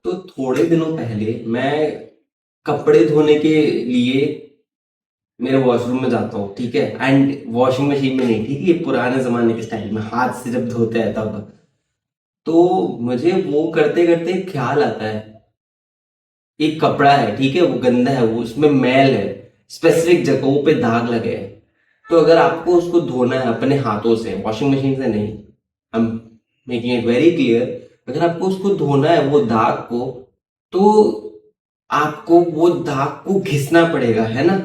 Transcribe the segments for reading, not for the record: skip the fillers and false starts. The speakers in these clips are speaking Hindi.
तो थोड़े दिनों पहले मैं कपड़े धोने के लिए मेरे वॉशरूम में जाता हूँ, ठीक है। एंड वॉशिंग मशीन में नहीं, ठीक है, ये पुराने जमाने के स्टाइल में हाथ से जब धोते हैं तब। तो मुझे वो करते करते ख्याल आता है, एक कपड़ा है, ठीक है, वो गंदा है, वो उसमें मैल है, स्पेसिफिक जगहों पे दाग लगे हैं। तो अगर आपको उसको धोना है अपने हाथों से, वॉशिंग मशीन से नहीं, हम मेकिंग इट वेरी क्लियर, अगर आपको उसको धोना है वो दाग को, तो आपको वो दाग को घिसना पड़ेगा, है ना।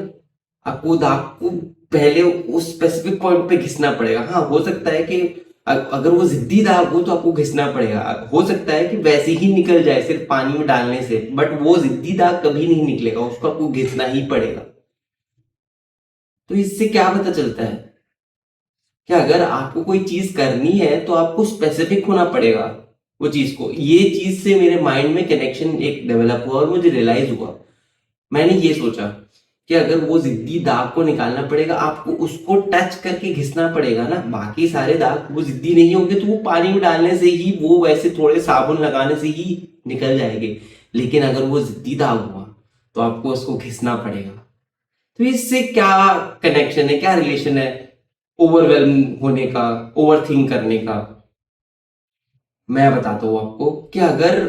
आपको दाग को पहले उस स्पेसिफिक पॉइंट पे घिसना पड़ेगा। हाँ, हो सकता है कि अगर वो जिद्दी दाग हो तो आपको घिसना पड़ेगा। हो सकता है कि वैसे ही निकल जाए सिर्फ पानी में डालने से, बट वो जिद्दी दाग कभी नहीं निकलेगा, उसको आपको घिसना ही पड़ेगा। तो इससे क्या पता चलता है कि अगर आपको कोई चीज करनी है तो आपको स्पेसिफिक होना पड़ेगा वो चीज को। ये चीज से मेरे माइंड में कनेक्शन एक डेवलप हुआ और मुझे रियलाइज हुआ। मैंने ये सोचा कि अगर वो जिद्दी दाग को निकालना पड़ेगा, आपको उसको टच करके घिसना पड़ेगा ना। बाकी सारे दाग वो जिद्दी नहीं होंगे तो वो पानी में डालने से ही, वो वैसे थोड़े साबुन लगाने से ही निकल जाएंगे। लेकिन अगर वो जिद्दी दाग हुआ तो आपको उसको घिसना पड़ेगा। तो इससे क्या कनेक्शन है, क्या रिलेशन है ओवरवेल्म होने का, ओवर थिंक करने का। मैं बताता हूँ आपको कि अगर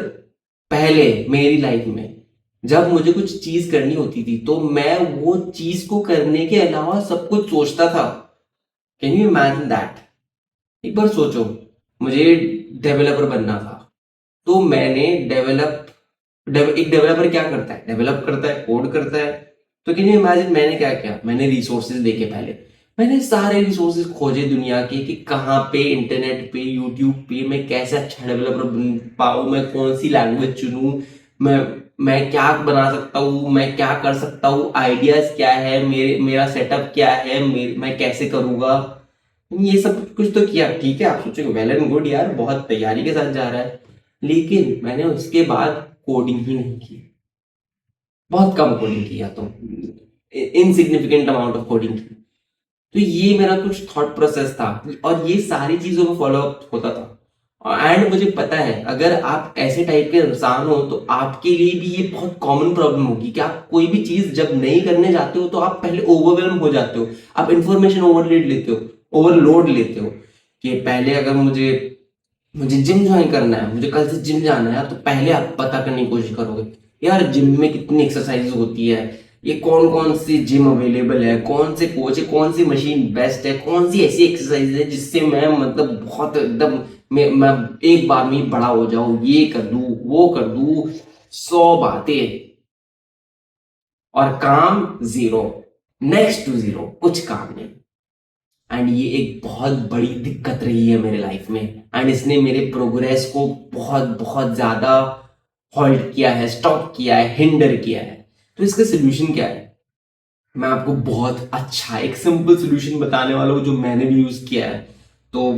पहले मेरी लाइफ में जब मुझे कुछ चीज करनी होती थी तो मैं वो चीज को करने के अलावा सब कुछ सोचता था। Can you imagine that? एक बार सोचो, मुझे डेवलपर बनना था, तो मैंने एक डेवलपर क्या करता है, डेवलप करता है, कोड करता है। तो कैन यू इमेजिन मैंने क्या किया, मैंने रिसोर्सेज देखे पहले। मैंने सारे रिसोर्सेज खोजे दुनिया के कि कहाँ पे इंटरनेट पे, यूट्यूब पे मैं कैसे अच्छा डेवलपर बन पाऊँ, मैं कौन सी लैंग्वेज चुनूँ, मैं मैं क्या बना सकता हूँ, मैं क्या कर सकता हूँ, आइडियाज क्या है, मेरा सेटअप क्या है, मैं कैसे करूँगा। ये सब कुछ तो किया, ठीक है। आप सोचोगे वेल एंड गुड यार, बहुत तैयारी के साथ जा रहा है। लेकिन मैंने उसके बाद कोडिंग ही नहीं की, बहुत कम कोडिंग किया, तो इनसिग्निफिकेंट अमाउंट ऑफ कोडिंग की। तो ये मेरा कुछ थॉट प्रोसेस था और ये सारी चीजों में फॉलो अप होता था। एंड मुझे पता है अगर आप ऐसे टाइप के इंसान हो तो आपके लिए भी ये बहुत कॉमन प्रॉब्लम होगी कि आप कोई भी चीज जब नहीं करने जाते हो तो आप पहले ओवरवेल्म हो जाते हो। आप इंफॉर्मेशन ओवरलोड लेते हो, ओवरलोड लेते हो। कि पहले अगर मुझे मुझे जिम ज्वाइन करना है, मुझे कल से जिम जाना है, तो पहले आप पता करने की कोशिश करोगे यार जिम में कितनी एक्सरसाइज होती है, ये कौन कौन सी जिम अवेलेबल है, कौन से कोच है, कौन सी मशीन बेस्ट है, कौन सी ऐसी एक्सरसाइज है जिससे मैं मतलब बहुत एकदम मैं एक बार में ही बड़ा हो जाऊं, ये कर दूं, वो कर दूं, 100 बातें और काम जीरो, नेक्स्ट टू जीरो, कुछ काम नहीं। एंड ये एक बहुत बड़ी दिक्कत रही है मेरे लाइफ में। एंड इसने मेरे प्रोग्रेस को बहुत बहुत ज्यादा हॉल्ट किया है, स्टॉप किया है, हिंडर किया है। तो इसका सोल्यूशन क्या है, मैं आपको बहुत अच्छा एक सिंपल सोल्यूशन बताने वाला हूँ जो मैंने भी यूज किया है। तो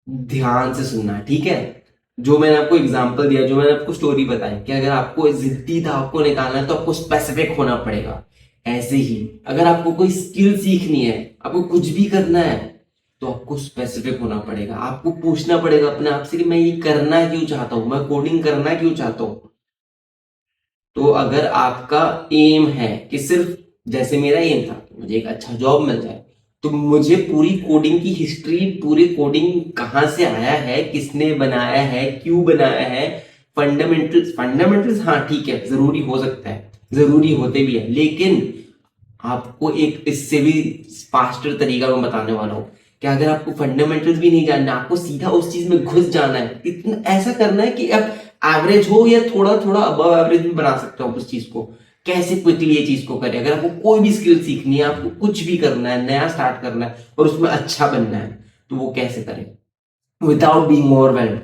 ध्यान से सुनना, ठीक है। जो मैंने आपको एग्जांपल दिया, जो मैंने आपको स्टोरी बताई कि अगर आपको जिद्दी था आपको निकालना है तो आपको स्पेसिफिक होना पड़ेगा। ऐसे ही अगर आपको कोई स्किल सीखनी है, आपको कुछ भी करना है, तो आपको स्पेसिफिक होना पड़ेगा। आपको पूछना पड़ेगा अपने आप से कि मैं ये करना क्यों चाहता हूं, मैं कोडिंग करना क्यों चाहता हूं। तो अगर आपका एम है कि सिर्फ, जैसे मेरा एम था कि मुझे एक अच्छा जॉब मिल जाए, तो मुझे पूरी कोडिंग की हिस्ट्री, पूरी कोडिंग कहाँ से आया है, किसने बनाया है, क्यों बनाया है, फंडामेंटल्स, फंडामेंटल्स हाँ ठीक है, जरूरी हो सकता है, जरूरी होते भी है, लेकिन आपको एक इससे भी फास्टर तरीका मैं बताने वाला हूँ कि अगर आपको फंडामेंटल्स भी नहीं जानना, आपको सीधा उस चीज में घुस जाना है, इतना ऐसा करना है कि आप एवरेज हो या थोड़ा थोड़ा अबव एवरेज भी बना सकते हो उस चीज को। कैसे क्विकली ये चीज को करें, अगर आपको कोई भी स्किल सीखनी है, आपको कुछ भी करना है, नया स्टार्ट करना है और उसमें अच्छा बनना है, तो वो कैसे करें विदाउट बीइंग ओवरवेल्म्ड।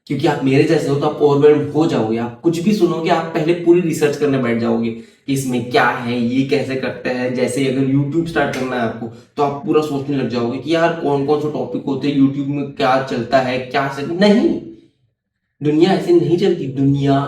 क्योंकि आप मेरे जैसे हो तो आप ओवरवेल्म हो जाओगे, आप कुछ भी सुनोगे आप पहले पूरी रिसर्च करने बैठ जाओगे कि इसमें क्या है, ये कैसे करते हैं। जैसे अगर यूट्यूब स्टार्ट करना है आपको, तो आप पूरा सोचने लग जाओगे कि यार कौन कौन सा टॉपिक होते हैं यूट्यूब में, क्या चलता है, क्या से नहीं। दुनिया ऐसे नहीं चलती, दुनिया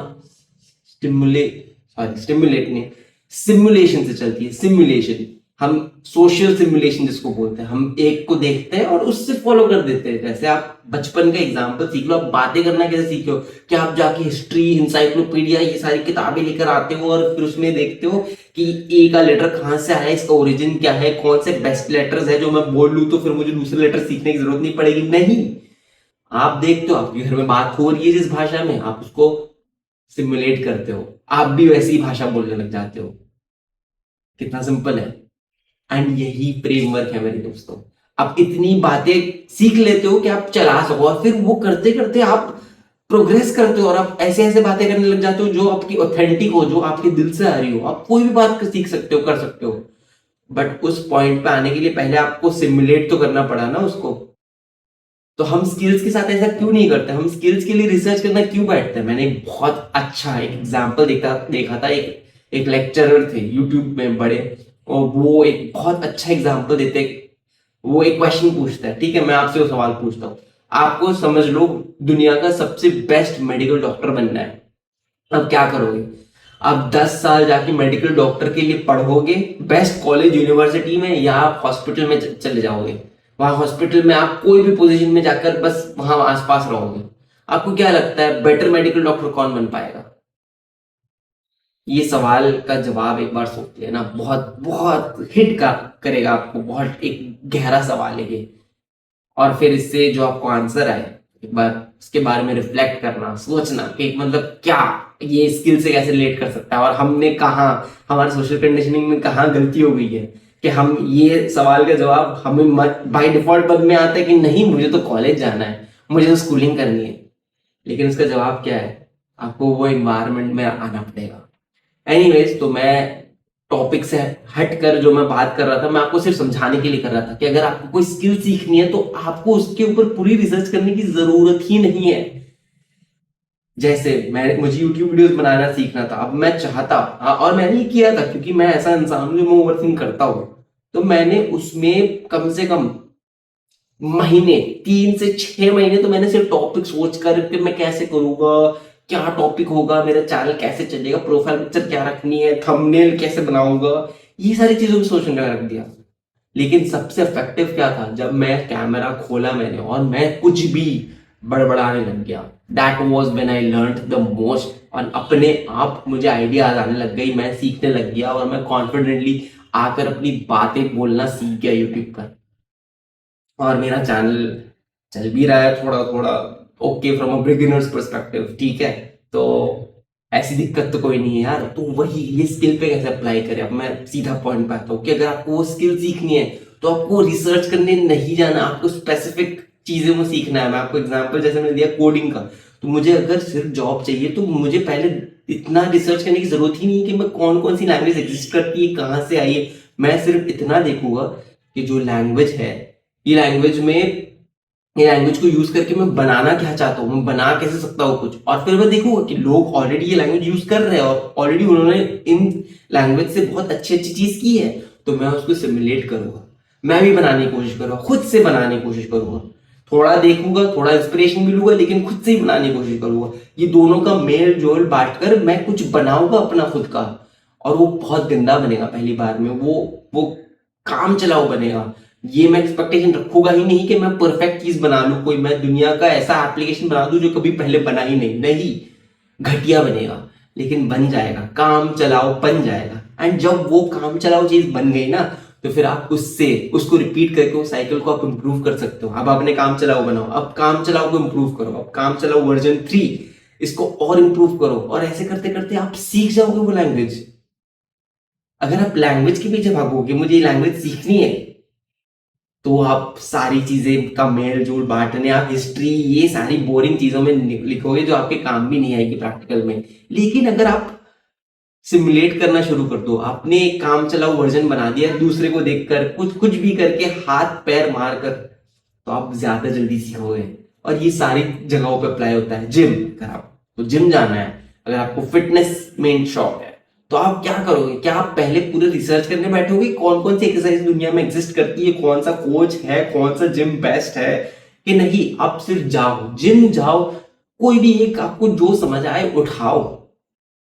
स्टिमुलेट, सॉरी स्टिमुलेट ने सिमुलेशन से चलती है, सिमुलेशन। हम सोशल सिमुलेशन जिसको बोलते हैं, हम एक को देखते हैं और उससे फॉलो कर देते हैं। जैसे आप बचपन का एग्जाम्पल सीख लो, आप बातें करना कैसे सीखे हो, कि आप जाके हिस्ट्री, इंसाइक्लोपीडिया, ये सारी किताबें लेकर आते हो और फिर उसमें देखते हो कि ए का लेटर कहाँ से आया, इसका ओरिजिन क्या है, कौन से बेस्ट लेटर्स है जो मैं बोल लूं तो फिर मुझे दूसरे लेटर सीखने की जरूरत नहीं पड़ेगी। नहीं, आप देखते हो आपके घर में बात हो रही है जिस भाषा में, आप उसको सिमुलेट करते हो, आप भी वैसी भाषा बोलने लग जाते हो। कितना सिंपल है। एंड यही फ्रेमवर्क है मेरे दोस्तों। आप इतनी बातें सीख लेते हो कि आप चला सको, और फिर वो करते करते आप प्रोग्रेस करते हो और आप ऐसे ऐसे बातें करने लग जाते हो जो आपकी ऑथेंटिक हो, जो आपके दिल से आ रही हो। आप कोई भी बात सीख सकते हो, कर सकते हो। बट उस पॉइंट पे आने के लिए पहले आपको सिमुलेट तो करना पड़ा ना उसको। तो हम स्किल्स के साथ ऐसा क्यों नहीं करते, हम स्किल्स के लिए रिसर्च करना क्यों बैठते हैं। मैंने एक बहुत अच्छा एक एग्जाम्पल देखा था, एक लेक्चरर थे यूट्यूब में बड़े, और वो एक बहुत अच्छा एग्जाम्पल देते। वो एक क्वेश्चन पूछता है, ठीक है, मैं आपसे वो सवाल पूछता हूँ। आपको समझ लो दुनिया का सबसे बेस्ट मेडिकल डॉक्टर बनना है, अब क्या करोगे। आप 10 साल जाके मेडिकल डॉक्टर के लिए पढ़ोगे बेस्ट कॉलेज यूनिवर्सिटी में, या आप हॉस्पिटल में चले जाओगे, वहां हॉस्पिटल में आप कोई भी पोजीशन में जाकर बस वहां आसपास रहोगे। आपको क्या लगता है बेटर मेडिकल डॉक्टर कौन बन पाएगा। ये सवाल का जवाब एक बार सोच लेना, बहुत बहुत हिट का करेगा आपको, बहुत एक गहरा सवाल है ये। और फिर इससे जो आपको आंसर आए, एक बार उसके बारे में रिफ्लेक्ट करना, सोचना कि मतलब क्या ये स्किल से कैसे रिलेट कर सकता है, और हमने कहा, हमारे सोशल कंडीशनिंग में कहाँ गलती हो गई है कि हम ये सवाल का जवाब हमें बाय डिफॉल्ट मन में आता है कि नहीं मुझे तो कॉलेज जाना है, मुझे तो स्कूलिंग करनी है। लेकिन उसका जवाब क्या है, आपको वो इन्वायरमेंट में आना पड़ेगा। एनीवेज, तो मैं टॉपिक से हट कर जो मैं बात कर रहा था, मैं आपको सिर्फ समझाने के लिए कर रहा था कि अगर आपको कोई स्किल सीखनी है तो आपको उसके ऊपर पूरी रिसर्च करने की जरूरत ही नहीं है। जैसे मुझे यूट्यूब वीडियोस बनाना सीखना था, अब मैं चाहता, और मैंने ये किया था क्योंकि मैं ऐसा इंसान हूं जो मैं ओवरथिंक करता हूं, तो मैंने उसमें कम से कम महीने, 3 से 6 महीने तो मैंने सिर्फ टॉपिक सोच कर कि मैं कैसे करूंगा, क्या टॉपिक होगा, मेरा चैनल कैसे चलेगा, प्रोफाइल पिक्चर क्या रखनी है, थंबनेल कैसे बनाऊंगा, ये सारी चीजों को सोचने में रख दिया। लेकिन सबसे इफेक्टिव क्या था, जब मैं कैमरा खोला मैंने और मैं कुछ भी बड़बड़ाने लग गया। That was when I learn the most, और अपने आप मुझे आइडियाज आने लग गई, मैं सीखने लग गया और मैं कॉन्फिडेंटली आकर अपनी बातें बोलना सीख गया यूट्यूब पर। और मेरा चैनल चल भी रहा है थोड़ा थोड़ा okay from a beginners perspective, ठीक है। तो ऐसी दिक्कत तो कोई नहीं है यार। तो वही, ये स्किल पे कैसे अप्लाई करें, अब मैं सीधा पॉइंट पे आता हूँ कि अगर आपको वो स्किल सीखनी है तो आपको रिसर्च करने नहीं जाना, आपको स्पेसिफिक चीजें में सीखना है। मैं आपको एग्जांपल जैसे मैंने दिया कोडिंग का, तो मुझे अगर सिर्फ जॉब चाहिए तो मुझे पहले इतना रिसर्च करने की जरूरत ही नहीं है कि मैं कौन कौन सी लैंग्वेज एग्जिस्ट करती है, कहाँ से आई है। मैं सिर्फ इतना देखूंगा कि जो लैंग्वेज है, ये लैंग्वेज में, ये लैंग्वेज को यूज करके मैं बनाना क्या चाहता हूँ, मैं बना कैसे सकता हूँ कुछ। और फिर मैं देखूंगा कि लोग ऑलरेडी ये लैंग्वेज यूज कर रहे हैं और ऑलरेडी उन्होंने इन लैंग्वेज से बहुत अच्छी अच्छी चीज की है, तो मैं उसको सिमुलेट करूंगा, मैं भी बनाने की कोशिश करूंगा, खुद से बनाने की कोशिश करूंगा। थोड़ा देखूंगा, थोड़ा इंस्पिरेशन भी लूंगा, लेकिन खुद से ही बनाने की कोशिश करूंगा। ये दोनों का मेल जोल बांटकर मैं कुछ बनाऊंगा अपना खुद का, और वो बहुत गंदा बनेगा पहली बार में, वो काम चलाओ बनेगा। ये मैं एक्सपेक्टेशन रखूंगा ही नहीं कि मैं परफेक्ट चीज बना लूं, कोई मैं दुनिया का ऐसा एप्लीकेशन बना दूं जो कभी पहले बना ही नहीं, घटिया बनेगा। लेकिन बन जाएगा, काम चलाओ बन जाएगा। एंड जब वो काम चलाओ चीज बन गई ना, तो फिर आप उससे उसको रिपीट करके उस साइकिल को आप इंप्रूव कर सकते हो। अब आपने काम चलाओ बनाओ, अब काम चलाओ को इंप्रूव करो, अब काम चलाओ वर्जन 3, इसको और इंप्रूव करो, और ऐसे करते करते आप सीख जाओगे वो लैंग्वेज। अगर आप लैंग्वेज के पीछे भागोगे, मुझे लैंग्वेज सीखनी है, तो आप सारी चीजें का मेल जोल बांटने, आप हिस्ट्री, ये सारी बोरिंग चीजों में लिखोगे जो आपके काम भी नहीं आएगी प्रैक्टिकल में। लेकिन अगर आप सिमुलेट करना शुरू कर दो, आपने एक काम चलाओ वर्जन बना दिया दूसरे को देखकर, कुछ कुछ भी करके हाथ पैर मार कर, तो आप ज्यादा जल्दी सीखोगे। और ये सारी जगहों पे अप्लाई होता है। जिम, अगर आपको जिम जाना है, अगर आपको फिटनेस में शौक है, तो आप क्या करोगे, क्या आप पहले पूरे रिसर्च करने बैठोगे कौन कौन सी एक्सरसाइज दुनिया में एग्जिस्ट करती है, कौन सा कोच है, कौन सा जिम बेस्ट है, कि नहीं आप सिर्फ जाओ, जिम जाओ, कोई भी एक आपको जो समझ आए उठाओ।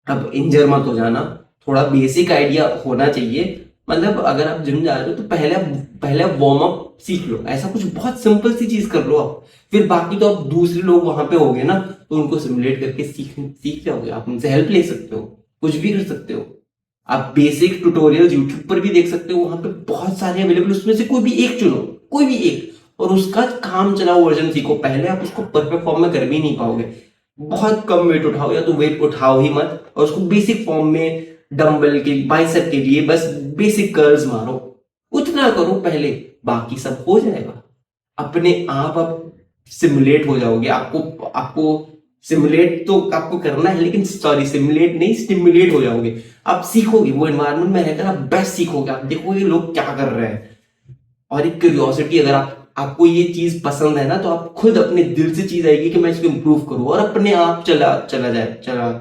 अब इंजर मत हो जाना, थोड़ा बेसिक आइडिया होना चाहिए, मतलब अगर आप जिम जा रहे हो तो पहले आप वार्म अप सीख लो, ऐसा कुछ बहुत सिंपल सी चीज कर लो आप। फिर बाकी तो आप दूसरे लोग वहां पे होंगे ना, तो उनको सिमुलेट करके सीख जाओगे, आप उनसे हेल्प ले सकते हो, कुछ भी कर सकते हो। आप बेसिक ट्यूटोरियल्स यूट्यूब पर भी देख सकते हो, वहां पे बहुत सारे अवेलेबल, उसमें से कोई भी एक चुनो, कोई भी एक, और उसका काम चलाओ वर्जन सीखो। पहले आप उसको परफेक्ट फॉर्म में कर भी नहीं पाओगे, बहुत कम वेट उठाओ या तो वेट उठाओ ही मत, और उसको बेसिक फॉर्म में डंबल के बाइसेप के लिए बस बेसिक कर्ल्स मारो, उतना करो पहले, बाकी सब हो जाएगा अपने आप सिमुलेट हो जाओगे। आपको आपको सिमुलेट तो आपको करना है, लेकिन सॉरी सिमुलेट नहीं, स्टिमुलेट हो जाओगे। आप सीखोगे, वो एनवायरनमेंट में रहकर आप बेस्ट सीखोगे, आप देखोगे लोग क्या कर रहे हैं। और एक क्यूरियोसिटी, अगर आपको ये चीज पसंद है ना, तो आप खुद अपने दिल से चीज आएगी कि मैं इसको इंप्रूव करूँ, और अपने आप चला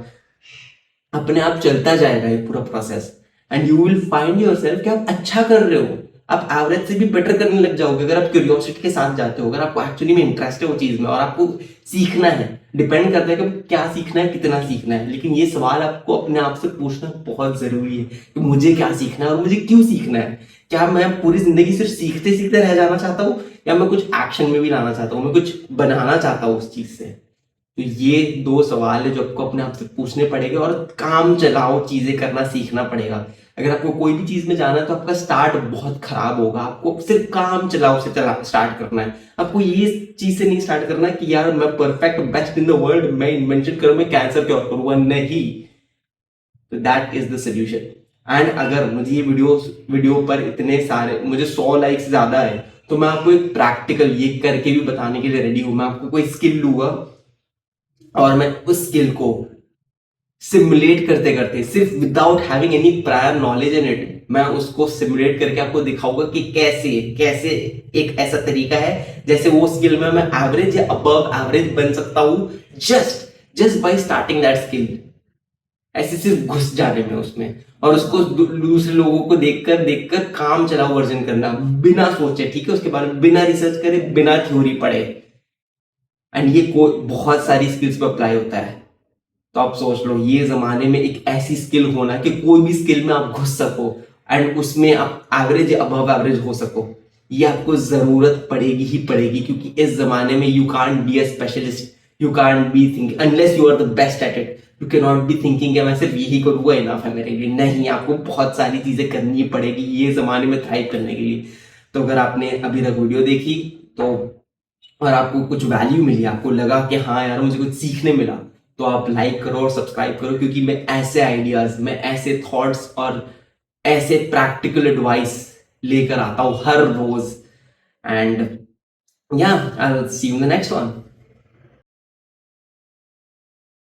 अपने आप चलता जाएगा ये पूरा process. And you will find your self कि आप अच्छा कर रहे हो, आप एवरेज से भी बेटर करने लग जाओगे अगर आप क्यूरियोसिटी के साथ जाते हो, अगर आपको एक्चुअली में इंटरेस्ट है वो चीज में और आपको सीखना है। डिपेंड करता है कि क्या सीखना है, कितना सीखना है, लेकिन ये सवाल आपको अपने आप से पूछना बहुत जरूरी है कि मुझे क्या सीखना है और मुझे क्यों सीखना है। क्या मैं पूरी जिंदगी सिर्फ सीखते सीखते रह जाना चाहता हूँ, या मैं कुछ एक्शन में भी लाना चाहता हूँ, मैं कुछ बनाना चाहता हूँ उस चीज से। तो ये दो सवाल है जो आपको अपने आप से पूछने पड़ेंगे, और काम चलाओ चीजें करना सीखना पड़ेगा। अगर आपको कोई भी चीज में जाना है तो आपका स्टार्ट बहुत खराब होगा, आपको सिर्फ काम चलाओ से स्टार्ट करना है। आपको ये चीज से नहीं स्टार्ट करना है कि यार मैं perfect best in the world, मैं इन्वेंशन करूं, मैं कैंसर क्योर करूंगा, नहीं। तो that is the solution. And अगर मुझे ये वीडियो पर इतने सारे, मुझे 100 लाइक्स ज्यादा है, तो मैं आपको एक प्रैक्टिकल ये करके भी बताने के लिए रेडी हूं। मैं आपको कोई स्किल लूंगा और मैं उस स्किल को सिमुलेट करते करते, सिर्फ without having any prior knowledge in it, मैं उसको सिमुलेट करके आपको दिखाऊंगा कि कैसे कैसे एक ऐसा तरीका है जैसे वो स्किल में मैं एवरेज या अबव एवरेज बन सकता हूं, just by starting that skill. ऐसे सिर्फ घुस जाने में उसमें, और उसको दूसरे लोगों को देखकर देखकर काम चलाओ वर्जन करना, बिना सोचे, ठीक है, उसके बारे में बिना रिसर्च करे, बिना थ्योरी पढ़े। एंड ये बहुत सारी स्किल्स पे अप्लाई होता है। तो आप सोच लो, ये जमाने में एक ऐसी स्किल होना कि कोई भी स्किल में आप घुस सको एंड उसमें आप एवरेज अबव एवरेज हो सको, ये आपको जरूरत पड़ेगी ही पड़ेगी, क्योंकि इस जमाने में you can't be a specialist, you can't be thinking unless you are the best at it. You can not be thinking मैं सिर्फ यही करूंगा इनफ है मेरे लिए, नहीं, आपको बहुत सारी चीजें करनी पड़ेगी ये जमाने में थ्राइव करने के लिए। तो अगर आपने अभी तक वीडियो देखी तो, और आपको कुछ वैल्यू मिली, आपको लगा कि हाँ यार मुझे कुछ सीखने मिला, तो आप लाइक करो और सब्सक्राइब करो, क्योंकि मैं ऐसे आइडियाज, मैं ऐसे थॉट्स और ऐसे प्रैक्टिकल एडवाइस लेकर आता हूं हर रोज। एंड या I will see you in the next one.